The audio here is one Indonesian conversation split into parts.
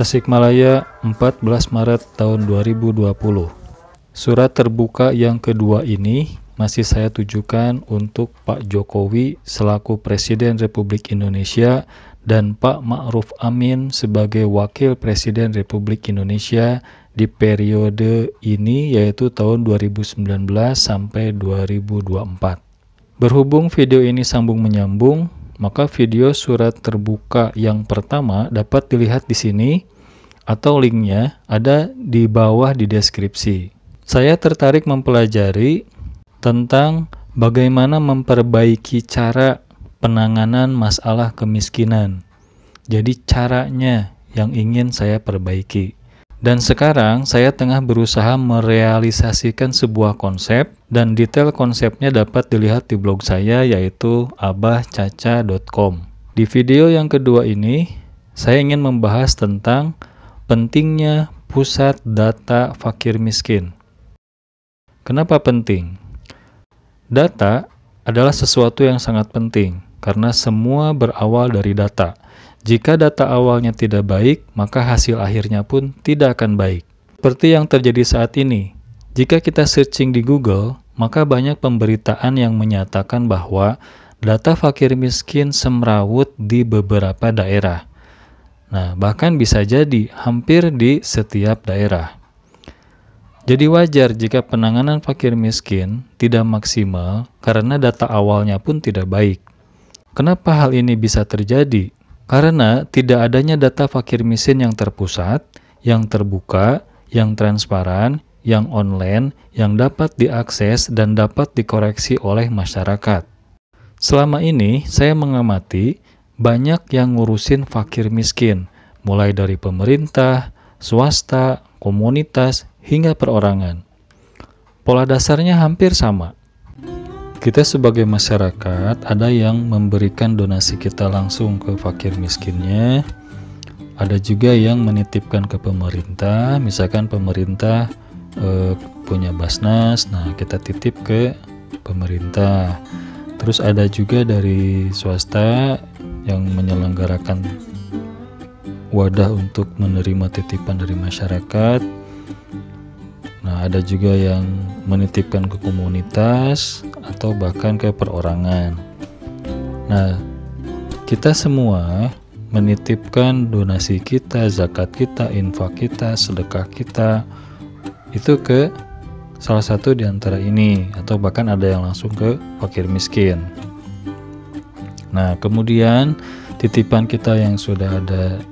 Tasikmalaya, 14 Maret tahun 2020. Surat terbuka yang kedua ini masih saya tujukan untuk Pak Jokowi selaku Presiden Republik Indonesia dan Pak Ma'ruf Amin sebagai Wakil Presiden Republik Indonesia di periode ini, yaitu tahun 2019 sampai 2024. Berhubung video ini sambung menyambung, maka video surat terbuka yang pertama dapat dilihat di sini atau linknya ada di bawah di deskripsi. Saya tertarik mempelajari tentang bagaimana memperbaiki cara penanganan masalah kemiskinan. Jadi caranya yang ingin saya perbaiki. Dan sekarang saya tengah berusaha merealisasikan sebuah konsep dan detail konsepnya dapat dilihat di blog saya, yaitu abahcaca.com. Di video yang kedua ini, saya ingin membahas tentang pentingnya pusat data fakir miskin. Kenapa penting? Data adalah sesuatu yang sangat penting karena semua berawal dari data. Jika data awalnya tidak baik, maka hasil akhirnya pun tidak akan baik. Seperti yang terjadi saat ini, jika kita searching di Google, maka banyak pemberitaan yang menyatakan bahwa data fakir miskin semrawut di beberapa daerah. Nah, bahkan bisa jadi hampir di setiap daerah. Jadi wajar jika penanganan fakir miskin tidak maksimal karena data awalnya pun tidak baik. Kenapa hal ini bisa terjadi? Karena tidak adanya data fakir miskin yang terpusat, yang terbuka, yang transparan, yang online, yang dapat diakses dan dapat dikoreksi oleh masyarakat. Selama ini saya mengamati banyak yang ngurusin fakir miskin, mulai dari pemerintah, swasta, komunitas, hingga perorangan. Pola dasarnya hampir sama. Kita sebagai masyarakat ada yang memberikan donasi kita langsung ke fakir miskinnya, ada juga yang menitipkan ke pemerintah. Misalkan pemerintah punya Basnas, nah kita titip ke pemerintah. Terus ada juga dari swasta yang menyelenggarakan wadah untuk menerima titipan dari masyarakat. Nah, ada juga yang menitipkan ke komunitas atau bahkan ke perorangan. Nah, kita semua menitipkan donasi kita, zakat kita, infak kita, sedekah kita itu ke salah satu di antara ini, atau bahkan ada yang langsung ke fakir miskin. Nah, kemudian titipan kita yang sudah ada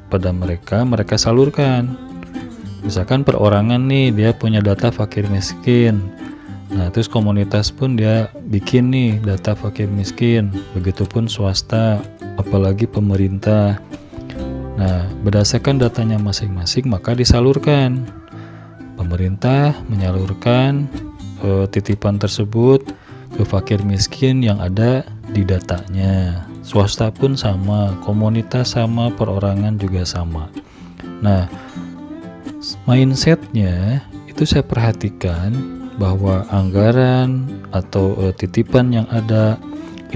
pada mereka salurkan. Misalkan perorangan nih, dia punya data fakir miskin. Nah, terus komunitas pun dia bikin nih data fakir miskin. Begitupun swasta, apalagi pemerintah. Nah, berdasarkan datanya masing-masing maka disalurkan. Pemerintah menyalurkan titipan tersebut ke fakir miskin yang ada di datanya. Swasta pun sama, komunitas sama, perorangan juga sama. Nah, mindsetnya itu saya perhatikan bahwa anggaran atau titipan yang ada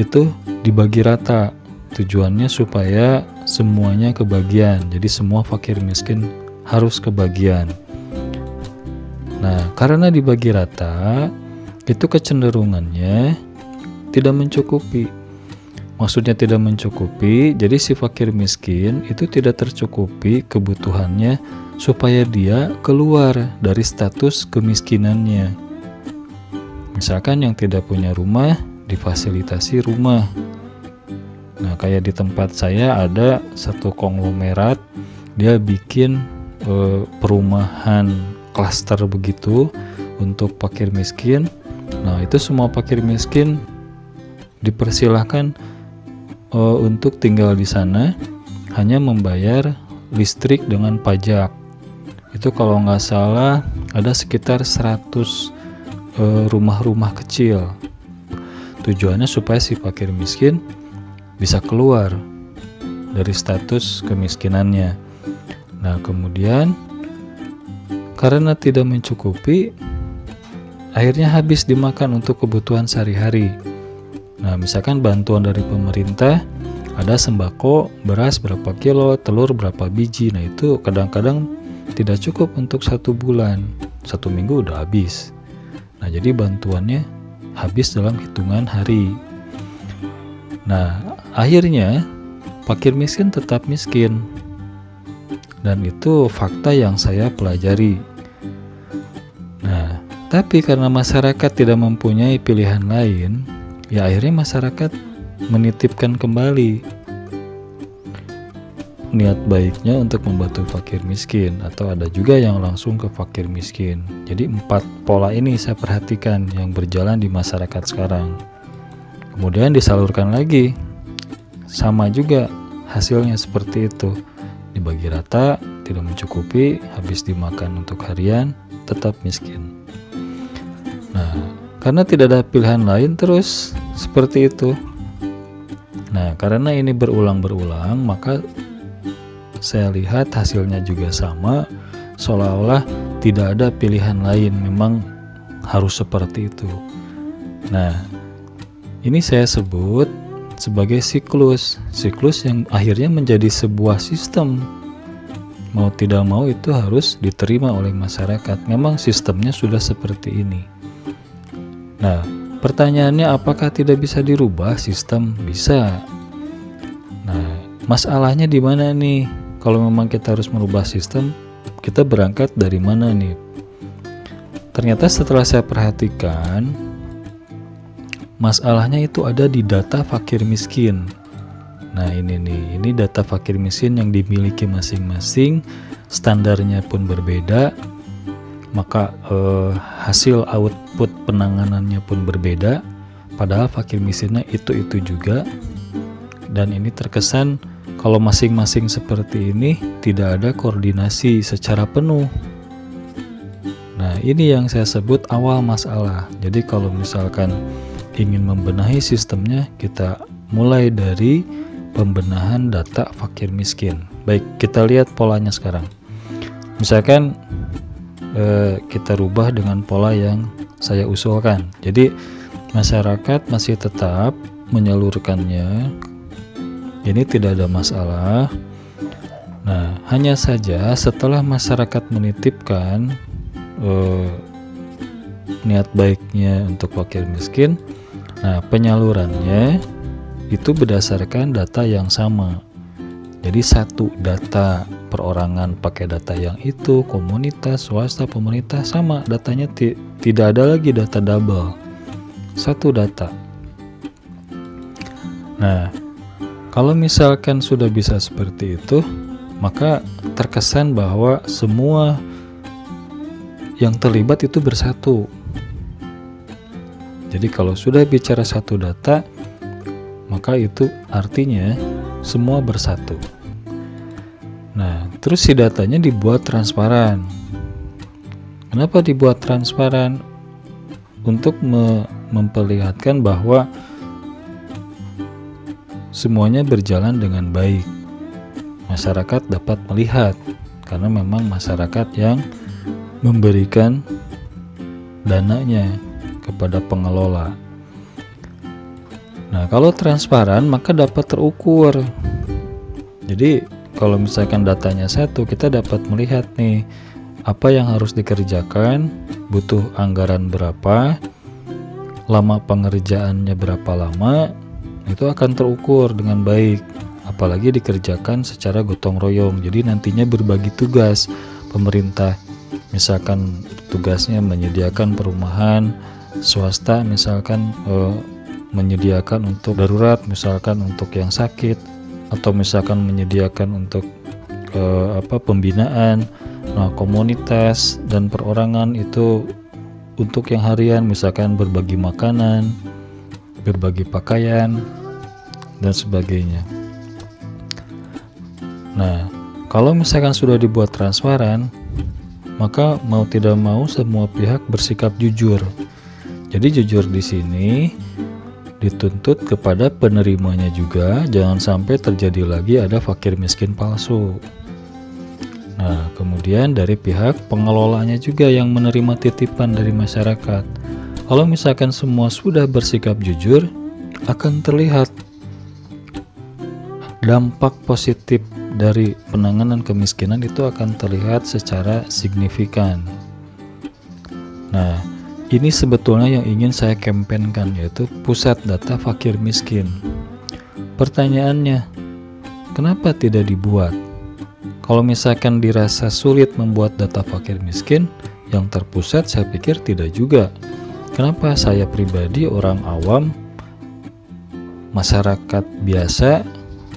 itu dibagi rata. Tujuannya supaya semuanya kebagian. Jadi semua fakir miskin harus kebagian. Nah, karena dibagi rata, itu kecenderungannya tidak mencukupi. Maksudnya tidak mencukupi, jadi si fakir miskin itu tidak tercukupi kebutuhannya supaya dia keluar dari status kemiskinannya. Misalkan yang tidak punya rumah, difasilitasi rumah. Nah, kayak di tempat saya ada satu konglomerat, dia bikin perumahan klaster begitu untuk fakir miskin. Nah, itu semua fakir miskin dipersilahkan untuk tinggal di sana, hanya membayar listrik dengan pajak. Itu kalau nggak salah ada sekitar 100 rumah-rumah kecil. Tujuannya supaya si fakir miskin bisa keluar dari status kemiskinannya. Nah, kemudian karena tidak mencukupi, akhirnya habis dimakan untuk kebutuhan sehari-hari. Nah, misalkan bantuan dari pemerintah Ada sembako, beras berapa kilo, telur berapa biji. Nah itu kadang-kadang tidak cukup untuk 1 bulan, 1 minggu udah habis. Nah jadi bantuannya habis dalam hitungan hari. Nah akhirnya fakir miskin tetap miskin, dan itu fakta yang saya pelajari. Nah tapi karena masyarakat tidak mempunyai pilihan lain, ya akhirnya masyarakat menitipkan kembali niat baiknya untuk membantu fakir miskin, atau ada juga yang langsung ke fakir miskin. Jadi 4 pola ini saya perhatikan yang berjalan di masyarakat sekarang. Kemudian disalurkan lagi, sama juga hasilnya seperti itu, dibagi rata, tidak mencukupi, habis dimakan untuk harian, tetap miskin. Nah karena tidak ada pilihan lain terus seperti itu. Nah karena ini berulang-ulang, maka saya lihat hasilnya juga sama, seolah-olah tidak ada pilihan lain, memang harus seperti itu. Nah ini saya sebut sebagai siklus yang akhirnya menjadi sebuah sistem. Mau tidak mau itu harus diterima oleh masyarakat, memang sistemnya sudah seperti ini. Nah pertanyaannya, apakah tidak bisa dirubah sistem? Bisa. Nah masalahnya di mana nih? Kalau memang kita harus merubah sistem, kita berangkat dari mana nih? Ternyata setelah saya perhatikan, masalahnya itu ada di data fakir miskin. Nah ini data fakir miskin yang dimiliki masing-masing, standarnya pun berbeda, maka hasil output penanganannya pun berbeda, padahal fakir miskinnya itu juga. Dan ini terkesan kalau masing-masing seperti ini tidak ada koordinasi secara penuh. Nah ini yang saya sebut awal masalah. Jadi kalau misalkan ingin membenahi sistemnya, kita mulai dari pembenahan data fakir miskin. Baik, kita lihat polanya sekarang. Misalkan kita rubah dengan pola yang saya usulkan. Jadi masyarakat masih tetap menyalurkannya, ini tidak ada masalah. Nah hanya saja setelah masyarakat menitipkan niat baiknya untuk fakir miskin, nah penyalurannya itu berdasarkan data yang sama. Jadi satu data perorangan pakai data yang itu, komunitas, swasta, pemerintah sama datanya, tidak ada lagi data double, satu data. Nah kalau misalkan sudah bisa seperti itu, maka terkesan bahwa semua yang terlibat itu bersatu. Jadi kalau sudah bicara satu data, maka itu artinya semua bersatu. Nah terus si datanya dibuat transparan. Kenapa dibuat transparan? Untuk memperlihatkan bahwa semuanya berjalan dengan baik. Masyarakat dapat melihat, karena memang masyarakat yang memberikan dananya kepada pengelola. Nah kalau transparan maka dapat terukur. Jadi kalau misalkan datanya satu, kita dapat melihat nih apa yang harus dikerjakan, butuh anggaran berapa, lama pengerjaannya berapa lama, itu akan terukur dengan baik. Apalagi dikerjakan secara gotong royong, jadi nantinya berbagi tugas. Pemerintah misalkan tugasnya menyediakan perumahan, swasta misalkan menyediakan untuk darurat, misalkan untuk yang sakit, atau misalkan menyediakan untuk pembinaan. Nah komunitas dan perorangan itu untuk yang harian, misalkan berbagi makanan, berbagi pakaian dan sebagainya. Nah kalau misalkan sudah dibuat transparan, maka mau tidak mau semua pihak bersikap jujur. Jadi jujur di sini dituntut kepada penerimanya juga, jangan sampai terjadi lagi ada fakir miskin palsu. Nah kemudian dari pihak pengelolanya juga yang menerima titipan dari masyarakat. Kalau misalkan semua sudah bersikap jujur, akan terlihat dampak positif dari penanganan kemiskinan itu akan terlihat secara signifikan. Nah, ini sebetulnya yang ingin saya kampanyekan, yaitu pusat data fakir miskin. Pertanyaannya, kenapa tidak dibuat? Kalau misalkan dirasa sulit membuat data fakir miskin yang terpusat, saya pikir tidak juga. Kenapa saya pribadi, orang awam, masyarakat biasa,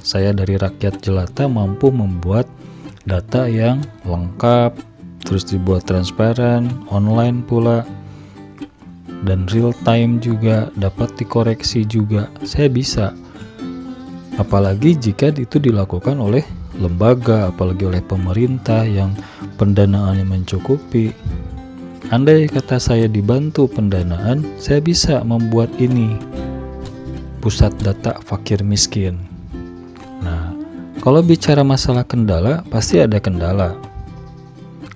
saya dari rakyat jelata mampu membuat data yang lengkap, terus dibuat transparan, online pula, dan real time juga, dapat dikoreksi juga. Saya bisa. Apalagi jika itu dilakukan oleh lembaga, apalagi oleh pemerintah yang pendanaannya mencukupi. Andai kata saya dibantu pendanaan, saya bisa membuat ini, pusat data fakir miskin. Nah, kalau bicara masalah kendala, pasti ada kendala.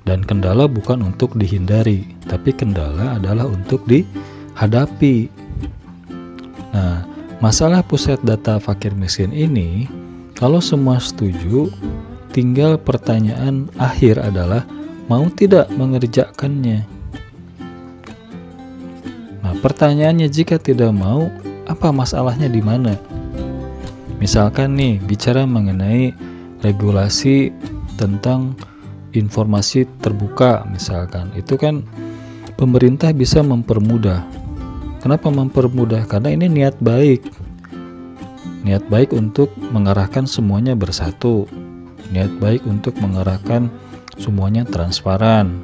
Dan kendala bukan untuk dihindari, tapi kendala adalah untuk dihadapi. Nah, masalah pusat data fakir miskin ini, kalau semua setuju, tinggal pertanyaan akhir adalah mau tidak mengerjakannya. Nah, pertanyaannya, jika tidak mau, apa masalahnya di mana? Misalkan nih, bicara mengenai regulasi tentang informasi terbuka misalkan, itu kan pemerintah bisa mempermudah. Kenapa mempermudah? Karena ini niat baik untuk mengarahkan semuanya bersatu, niat baik untuk mengarahkan semuanya transparan,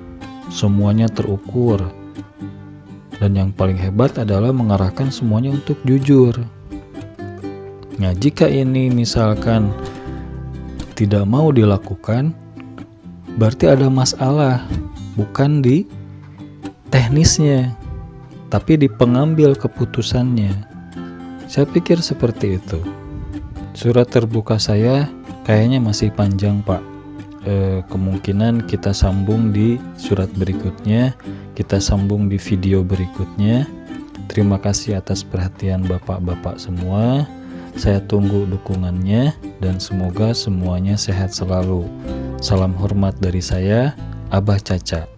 semuanya terukur, dan yang paling hebat adalah mengarahkan semuanya untuk jujur. Nah, jika ini misalkan tidak mau dilakukan, berarti ada masalah, bukan di teknisnya, tapi di pengambil keputusannya. Saya pikir seperti itu. Surat terbuka saya kayaknya masih panjang, Pak. Kemungkinan kita sambung di surat berikutnya, kita sambung di video berikutnya. Terima kasih atas perhatian bapak-bapak semua. Saya tunggu dukungannya dan semoga semuanya sehat selalu. Salam hormat dari saya, Abah Caca.